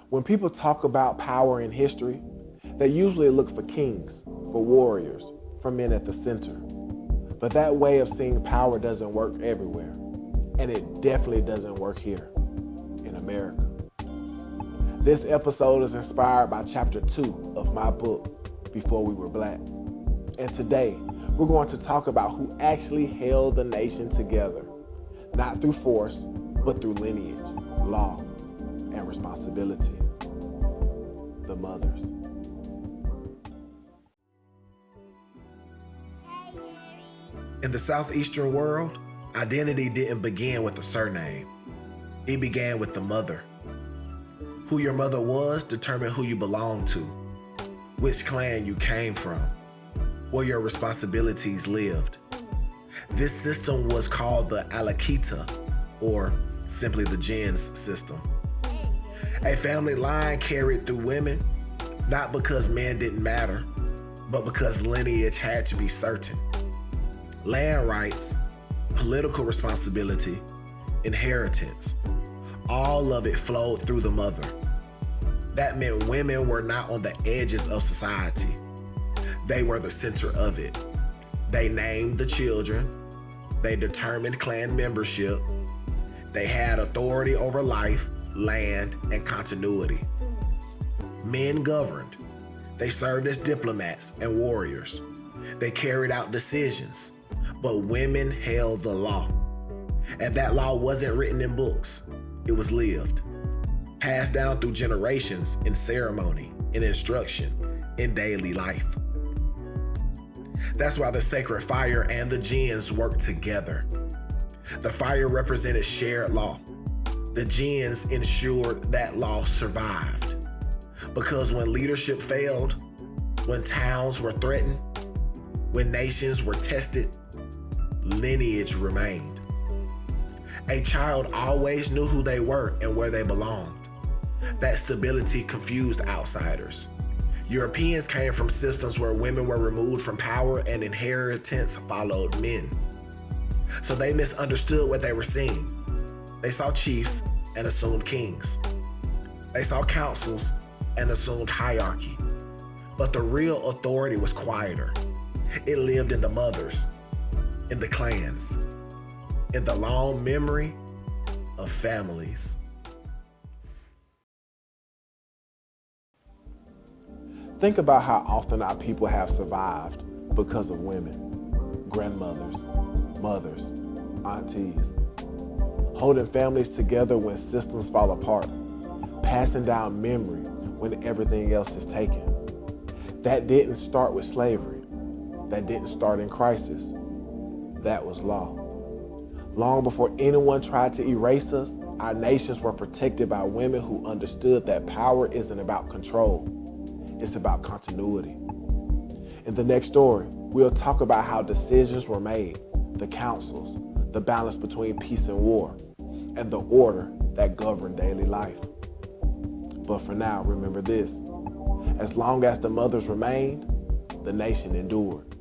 When people talk about power in history, they usually look for kings, for warriors, for men at the center. But that way of seeing power doesn't work everywhere. And it definitely doesn't work here in America. This episode is inspired by chapter 2 of my book, Before We Were Black. And today, we're going to talk about who actually held the nation together, not through force, but through lineage, law, and responsibility. The mothers. In the southeastern world, identity didn't begin with a surname. It began with the mother. Who your mother was determined who you belonged to, which clan you came from, where your responsibilities lived. This system was called the Alakita, or simply the gens system. A family line carried through women, not because men didn't matter, but because lineage had to be certain. Land rights, political responsibility, inheritance, all of it flowed through the mother. That meant women were not on the edges of society. They were the center of it. They named the children. They determined clan membership. They had authority over life, land, and continuity. Men governed. They served as diplomats and warriors. They carried out decisions, but women held the law. And that law wasn't written in books. It was lived, passed down through generations in ceremony, in instruction, in daily life. That's why the sacred fire and the gens worked together. The fire represented shared law. The gens ensured that law survived. Because when leadership failed, when towns were threatened, when nations were tested, lineage remained. A child always knew who they were and where they belonged. That stability confused outsiders. Europeans came from systems where women were removed from power and inheritance followed men. So they misunderstood what they were seeing. They saw chiefs and assumed kings. They saw councils and assumed hierarchy. But the real authority was quieter. It lived in the mothers, in the clans, in the long memory of families. Think about how often our people have survived because of women, grandmothers, mothers, aunties, holding families together when systems fall apart, passing down memory when everything else is taken. That didn't start with slavery. That didn't start in crisis. That was law. Long before anyone tried to erase us, our nations were protected by women who understood that power isn't about control. It's about continuity. In the next story, we'll talk about how decisions were made, the councils, the balance between peace and war, and the order that governed daily life. But for now, remember this: as long as the mothers remained, the nation endured.